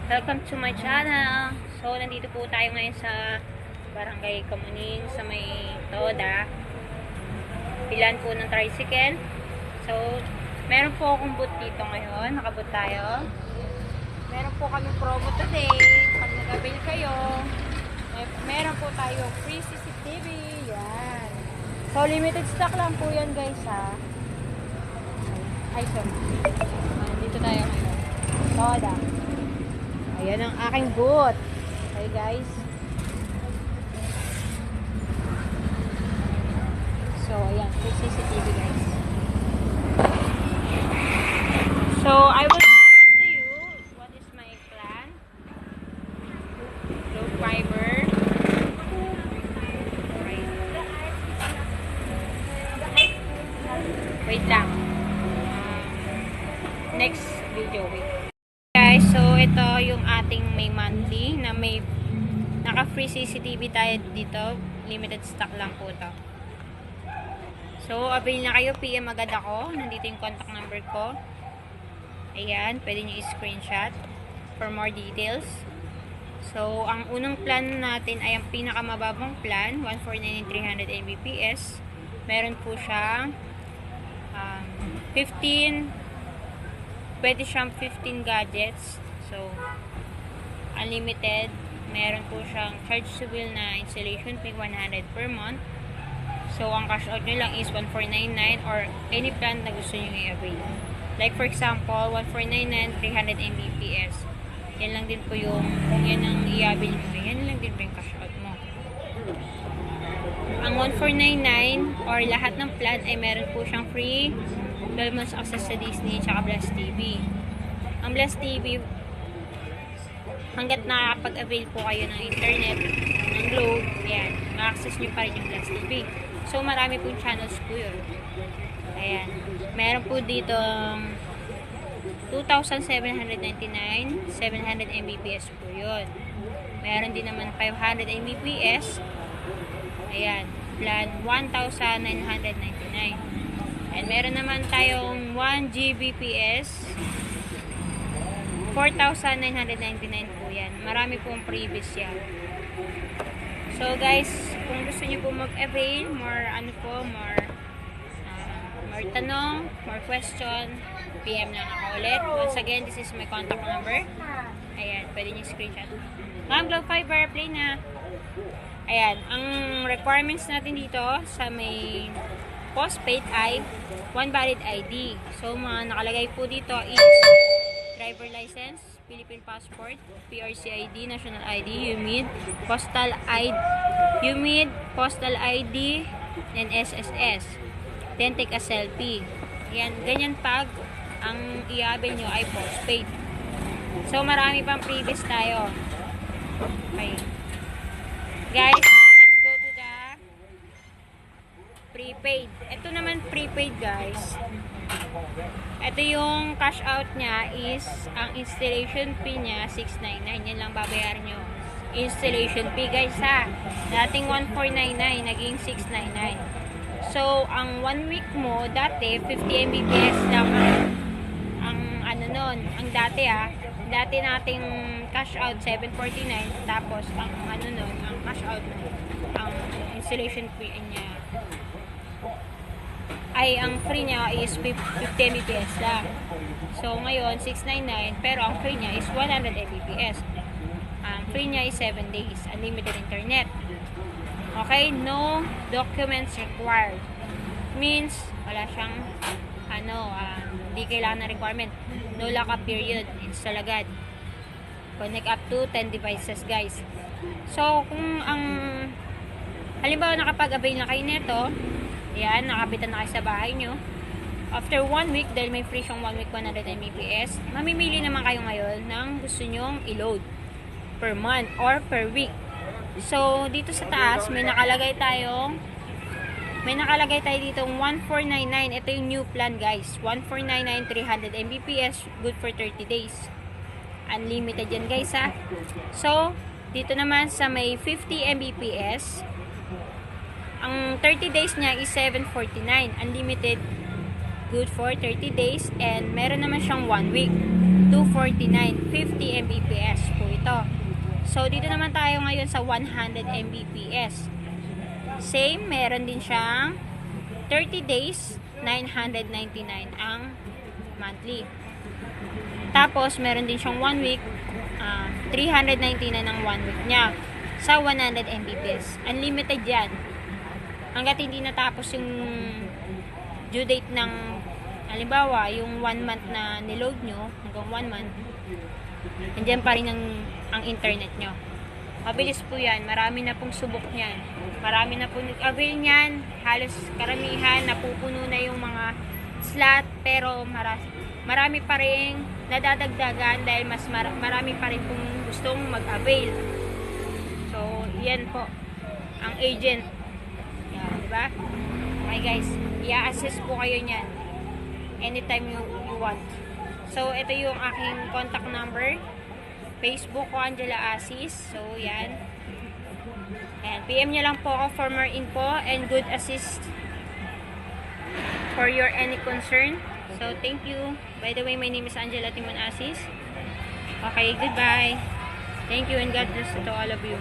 Welcome to my channel. So, nandito po tayo ngayon sa Barangay Kamuning sa may Toda. Pilan po ng tricycle. So, meron po akong boot dito ngayon. Nakaboot tayo. Meron po kami promo today. Pag nag-avail kayo, meron po tayo free CCTV. Yan. So, limited stock lang po yan guys ha. Ay, sorry. Dito tayo ngayon. Toda. Ayan ang aking boot. Okay guys. So, ayan. Free CCTV guys. So, I will ask to you what is my plan. Low fiber. Wait lang. Next video. Wait. Guys, so ito yung ating may monthly na may naka-free CCTV tayo dito. Limited stock lang po to. So, avail na kayo. PM agad ako. Nandito yung contact number ko. Ayan. Pwede nyo i-screenshot for more details. So, ang unang plan natin ay ang pinakamababang plan. 149,300 Mbps. Meron po siyang 15 pwede siyang 15 gadgets. So, unlimited. Meron po siyang chargeable na installation fee 100 per month. So, ang cash out nyo lang is 1,499 or any plan na gusto nyo i-avail. Like for example, 1,499, 300 Mbps. Yan lang din po yung, kung yan ang i-avail mo, yan lang din po yung cash out mo. Ang 1,499 or lahat ng plan ay meron po siyang free 12 months access sa Disney tsaka Blast TV. Ang Blast TV, hanggat nakapag-avail po kayo ng internet, ng Globe, yan, ma-access nyo pa rin yung Blast TV. So, marami pong channels po yun. Ayan. Meron po dito 2,799, 700 Mbps po yun. Meron din naman 500 Mbps. Ayan. Plan 1,999. And meron naman tayong 1 Gbps 4,999 po yan. Marami pong previous yan. So guys, kung gusto niyo po mag-avail, more tanong, more question, PM lang ako ulit. Once again, this is my contact number. Ayan, pwede niyo screenshot. Ma'am, Globe Fiber, play na. Ayan, ang requirements natin dito sa may postpaid ay one valid ID. So, mga nakalagay po dito is driver license, Philippine passport, PRC ID, national ID, UMID, postal ID, and SSS. Then, take a selfie. Yan, ganyan pag ang i-avail nyo ay postpaid. So, marami pang previous tayo. Okay. Guys, prepaid. Ito naman prepaid guys. Ito yung cash out niya is ang installation fee niya 699. Yan lang babayaran nyo. Installation fee guys ha. Dating 1,499 naging 699. So ang 1 week mo dati 50 Mbps lang ang ano nun. Ang dati ha. Dati nating cash out 749 tapos ang ano nun, ang cash out ang installation fee niya ay ang free niya is 50 Mbps lang. So, ngayon, 699, pero ang free niya is 100 Mbps. Ang free niya is 7 days. Unlimited internet. Okay? No documents required. Means, wala siyang, hindi kailangan na requirement. No lockup period. Install agad. Connect up to 10 devices, guys. So, kung ang, halimbawa, nakapag-avail na kayo nito, yan, nakabitan na kayo sa bahay nyo. After 1 week, dahil may free siyang 1 week 100 Mbps, mamimili naman kayo ngayon ng gusto nyong i-load per month or per week. So, dito sa taas, may nakalagay tayo dito 1,499. Ito yung new plan guys. 1,499, 300 Mbps, good for 30 days. Unlimited yan guys ha. So, dito naman sa may 50 Mbps, ang 30 days niya is 749. Unlimited, good for 30 days. And meron naman siyang 1 week. 249, 50 Mbps. So, dito naman tayo ngayon sa 100 Mbps. Same, meron din siyang 30 days, 999 ang monthly. Tapos, meron din siyang 1 week, 399 ang 1 week niya sa 100 Mbps. Unlimited yan. Hanggat hindi natapos yung due date ng, halimbawa, yung 1 month na niload nyo, hanggang 1 month, nandiyan pa rin ang internet nyo. Mabilis po yan. Marami na pong subok niyan. Marami na pong avail niyan. Halos karamihan, napupuno na yung mga slot, pero marami pa rin nadadagdagan dahil mas marami pa rin pong gustong mag-avail. So, yan po ang agent. Yan, di ba? Okay guys, i-assess po kayo niyan anytime you want. So, ito yung aking contact number. Facebook ko, Angela Asis. So, yan. And PM nyo lang po ako for more info and good assist for your any concern. So, thank you. By the way, my name is Angela Timon Asis. Okay, goodbye. Thank you and God bless to all of you.